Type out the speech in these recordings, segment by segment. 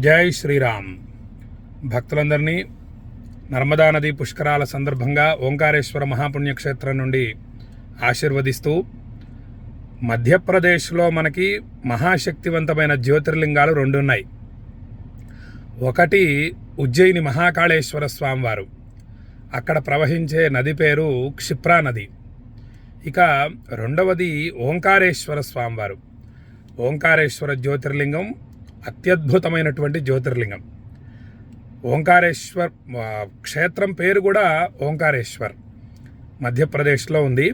జై శ్రీరామ్. భక్తులందరినీ నర్మదా నది పుష్కరాల సందర్భంగా ఓంకారేశ్వర మహాపుణ్యక్షేత్రం నుండి ఆశీర్వదిస్తూ, మధ్యప్రదేశ్లో మనకి మహాశక్తివంతమైన జ్యోతిర్లింగాలు రెండు ఉన్నాయి. ఒకటి ఉజ్జయిని మహాకాళేశ్వర స్వామివారు, అక్కడ ప్రవహించే నది పేరు క్షిప్రా నది. ఇక రెండవది ఓంకారేశ్వర స్వామివారు. ఓంకారేశ్వర జ్యోతిర్లింగం అత్యద్భుతమైనటువంటి జ్యోతిర్లింగం. ఓంకారేశ్వర్ క్షేత్రం పేరు కూడా ఓంకారేశ్వర్, మధ్యప్రదేశ్లో ఉంది.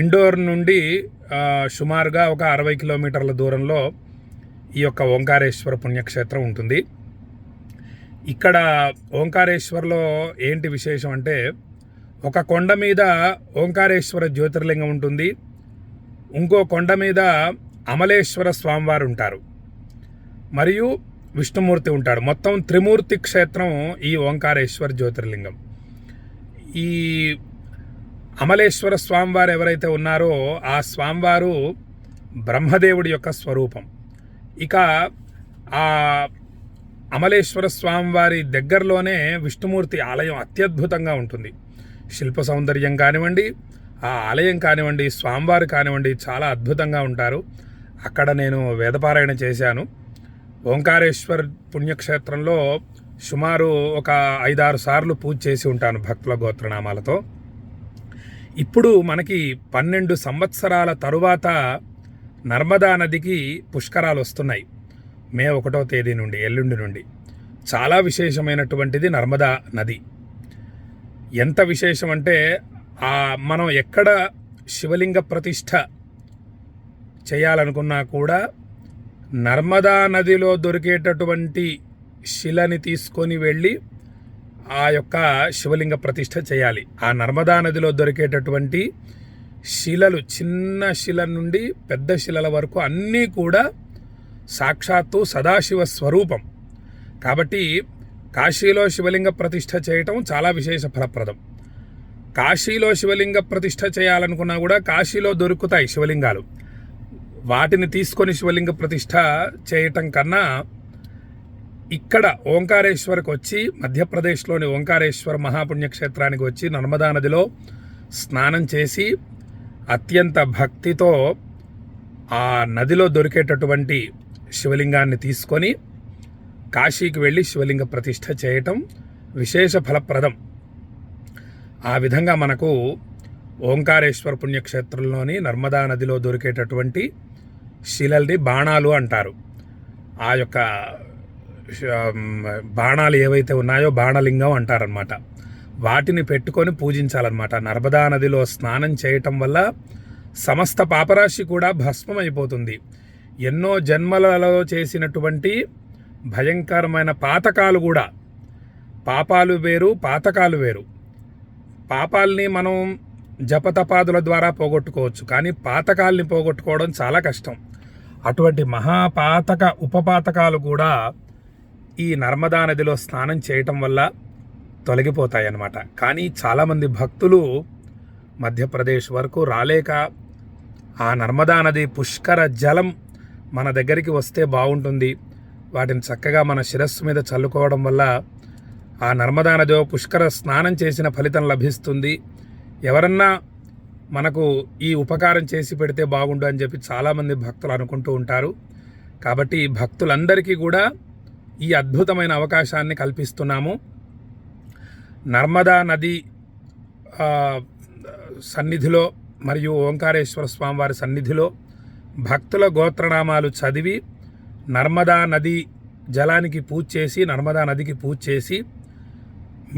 ఇండోర్ నుండి సుమారుగా ఒక 60 కిలోమీటర్ల దూరంలో ఈ యొక్క ఓంకారేశ్వర పుణ్యక్షేత్రం ఉంటుంది. ఇక్కడ ఓంకారేశ్వర్లో ఏంటి విశేషం అంటే, ఒక కొండ మీద ఓంకారేశ్వర జ్యోతిర్లింగం ఉంటుంది, ఇంకో కొండ మీద అమలేశ్వర స్వామివారు ఉంటారు, మరియు విష్ణుమూర్తి ఉంటాడు. మొత్తం త్రిమూర్తి క్షేత్రం ఈ ఓంకారేశ్వర జ్యోతిర్లింగం. ఈ అమలేశ్వర స్వామివారు ఎవరైతే ఉన్నారో ఆ స్వామివారు బ్రహ్మదేవుడి యొక్క స్వరూపం. ఇక ఆ అమలేశ్వర స్వామివారి దగ్గరలోనే విష్ణుమూర్తి ఆలయం అత్యద్భుతంగా ఉంటుంది. శిల్ప సౌందర్యం కానివ్వండి, ఆ ఆలయం కానివ్వండి, స్వామివారు కానివ్వండి, చాలా అద్భుతంగా ఉంటారు. అక్కడ నేను వేదపారాయణ చేశాను. ఓంకారేశ్వర్ పుణ్యక్షేత్రంలో సుమారు ఒక 5-6 సార్లు పూజ చేసి ఉంటాను భక్తుల గోత్రనామాలతో. ఇప్పుడు మనకి 12 సంవత్సరాల తరువాత నర్మదా నదికి పుష్కరాలు వస్తున్నాయి. మే 1వ తేదీ నుండి, ఎల్లుండి నుండి. చాలా విశేషమైనటువంటిది నర్మదా నది. ఎంత విశేషం అంటే, మనం ఎక్కడ శివలింగ ప్రతిష్ఠ చేయాలనుకున్నా కూడా నర్మదా నదిలో దొరికేటటువంటి శిలని తీసుకొని వెళ్ళి ఆ యొక్క శివలింగ ప్రతిష్ఠ చేయాలి. ఆ నర్మదా నదిలో దొరికేటటువంటి శిలలు, చిన్న శిల నుండి పెద్ద శిలల వరకు అన్నీ కూడా సాక్షాత్తు సదాశివ స్వరూపం. కాబట్టి కాశీలో శివలింగ ప్రతిష్ఠ చేయటం చాలా విశేష ఫలప్రదం. కాశీలో శివలింగ ప్రతిష్ఠ చేయాలనుకున్నా కూడా కాశీలో దొరుకుతాయి శివలింగాలు, వాటిని తీసుకొని శివలింగ ప్రతిష్ఠ చేయటం కన్నా ఇక్కడ ఓంకారేశ్వర్కి వచ్చి, మధ్యప్రదేశ్లోని ఓంకారేశ్వర మహాపుణ్యక్షేత్రానికి వచ్చి నర్మదా నదిలో స్నానం చేసి అత్యంత భక్తితో ఆ నదిలో దొరికేటటువంటి శివలింగాన్ని తీసుకొని కాశీకి వెళ్ళి శివలింగ ప్రతిష్ఠ చేయటం విశేష ఫలప్రదం. ఆ విధంగా మనకు ఓంకారేశ్వర పుణ్యక్షేత్రంలోని నర్మదా నదిలో దొరికేటటువంటి శిలల్ని బాణాలు అంటారు. ఆ యొక్క బాణాలు ఏవైతే ఉన్నాయో బాణలింగం అంటారనమాట. వాటిని పెట్టుకొని పూజించాలన్నమాట. నర్మదా నదిలో స్నానం చేయటం వల్ల సమస్త పాపరాశి కూడా భస్మం అయిపోతుంది. ఎన్నో జన్మలలో చేసినటువంటి భయంకరమైన పాతకాలు కూడా, పాపాలు వేరు పాతకాలు వేరు. పాపాలని మనం జపతపాదుల ద్వారా పోగొట్టుకోవచ్చు, కానీ పాతకాల్ని పోగొట్టుకోవడం చాలా కష్టం. అటువంటి మహాపాతక ఉపపాతకాలు కూడా ఈ నర్మదా నదిలో స్నానం చేయటం వల్ల తొలగిపోతాయి అన్నమాట. కానీ చాలామంది భక్తులు మధ్యప్రదేశ్ వరకు రాలేక, ఆ నర్మదా నది పుష్కర జలం మన దగ్గరికి వస్తే బాగుంటుంది, వాటిని చక్కగా మన శిరస్సు మీద చల్లుకోవడం వల్ల ఆ నర్మదా నదిలో పుష్కర స్నానం చేసిన ఫలితం లభిస్తుంది, ఎవరన్నా మనకు ఈ ఉపకారం చేసి పెడితే బాగుండు అని చెప్పి చాలామంది భక్తులు అనుకుంటూ ఉంటారు. కాబట్టి భక్తులందరికీ కూడా ఈ అద్భుతమైన అవకాశాన్ని కల్పిస్తున్నాము. నర్మదా నది సన్నిధిలో మరియు ఓంకారేశ్వర స్వామివారి సన్నిధిలో భక్తుల గోత్రనామాలు చదివి నర్మదా నది జలానికి పూజ చేసి, నర్మదా నదికి పూజ చేసి,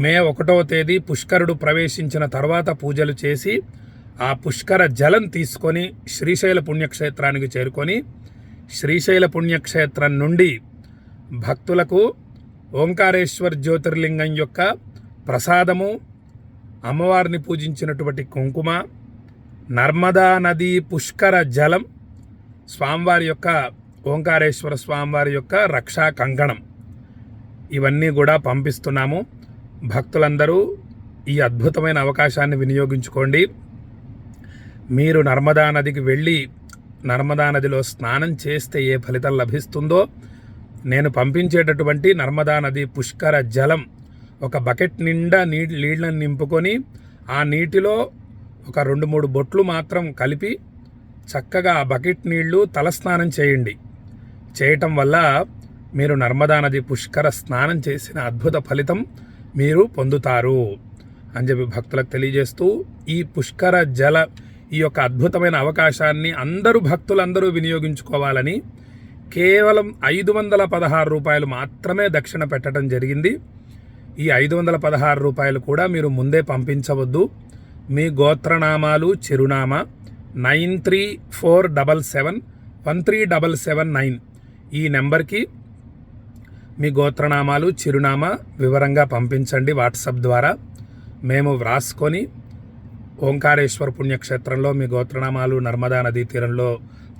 మే 1వ తేదీ పుష్కరుడు ప్రవేశించిన తర్వాత పూజలు చేసి ఆ పుష్కర జలం తీసుకొని శ్రీశైల పుణ్యక్షేత్రానికి చేరుకొని, శ్రీశైల పుణ్యక్షేత్రం నుండి భక్తులకు ఓంకారేశ్వర్ జ్యోతిర్లింగం యొక్క ప్రసాదము, అమ్మవారిని పూజించినటువంటి కుంకుమ, నర్మదా నది పుష్కర జలం, స్వామివారి యొక్క ఓంకారేశ్వర స్వామివారి యొక్క రక్షా కంకణం, ఇవన్నీ కూడా పంపిస్తున్నాము. భక్తులందరూ ఈ అద్భుతమైన అవకాశాన్ని వినియోగించుకోండి. మీరు నర్మదా నదికి వెళ్ళి నర్మదా నదిలో స్నానం చేస్తే ఏ ఫలితం లభిస్తుందో నేను పంపించేటటువంటి నర్మదా నది పుష్కర జలం ఒక బకెట్ నిండా నీళ్ళని నింపుకొని ఆ నీటిలో ఒక 2-3 బొట్లు మాత్రం కలిపి చక్కగా ఆ బకెట్ నీళ్లు తలస్నానం చేయండి. చేయటం వల్ల మీరు నర్మదా నది పుష్కర స్నానం చేసిన అద్భుత ఫలితం మీరు పొందుతారు అని చెప్పి భక్తులకు తెలియజేస్తూ, ఈ పుష్కర జల ఈ యొక్క అద్భుతమైన అవకాశాన్ని భక్తులందరూ వినియోగించుకోవాలని కేవలం 516 రూపాయలు మాత్రమే దక్షిణ పెట్టడం జరిగింది. ఈ 516 రూపాయలు కూడా మీరు ముందే పంపించవద్దు. మీ గోత్రనామాలు, చిరునామా 9347713779 ఈ నెంబర్కి మీ గోత్రనామాలు, చిరునామా వివరంగా పంపించండి వాట్సాప్ ద్వారా. మేము వ్రాసుకొని ఓంకారేశ్వర పుణ్యక్షేత్రంలో మీ గోత్రనామాలు నర్మదా నదీ తీరంలో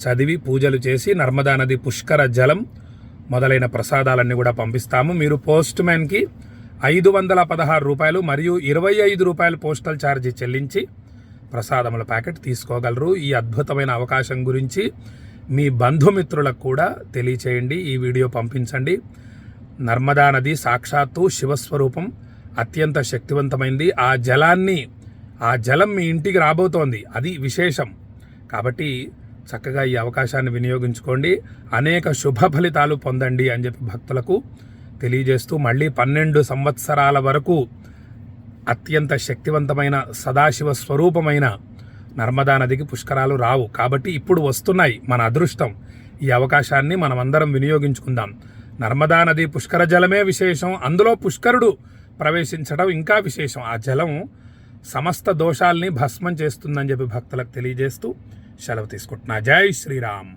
చదివి పూజలు చేసి నర్మదా నది పుష్కర జలం మొదలైన ప్రసాదాలన్నీ కూడా పంపిస్తాము. మీరు పోస్ట్ మ్యాన్కి 516 రూపాయలు మరియు 25 రూపాయలు పోస్టల్ ఛార్జీ చెల్లించి ప్రసాదముల ప్యాకెట్ తీసుకోగలరు. ఈ అద్భుతమైన అవకాశం గురించి మీ బంధుమిత్రులకు కూడా తెలియచేయండి. ఈ వీడియో పంపించండి. నర్మదా నది సాక్షాత్తు శివస్వరూపం, అత్యంత శక్తివంతమైంది. ఆ జలం మీ ఇంటికి రాబోతోంది, అది విశేషం. కాబట్టి చక్కగా ఈ అవకాశాన్ని వినియోగించుకోండి, అనేక శుభ ఫలితాలు పొందండి అని చెప్పి భక్తులకు తెలియజేస్తూ, మళ్ళీ 12 సంవత్సరాల వరకు అత్యంత శక్తివంతమైన సదాశివ స్వరూపమైన నర్మదా నదికి పుష్కరాలు రావు. కాబట్టి ఇప్పుడు వస్తున్నాయి, మన అదృష్టం. ఈ అవకాశాన్ని మనమందరం వినియోగించుకుందాం. నర్మదా నది పుష్కర జలమే విశేషం, అందులో పుష్కరుడు ప్రవేశించడం ఇంకా విశేషం. ఆ జలం సమస్త దోషాల్ని భస్మం చేస్తుందని చెప్పి భక్తులకు తెలియజేస్తూ సెలవు తీసుకుంటున్నా. జై శ్రీరామ్.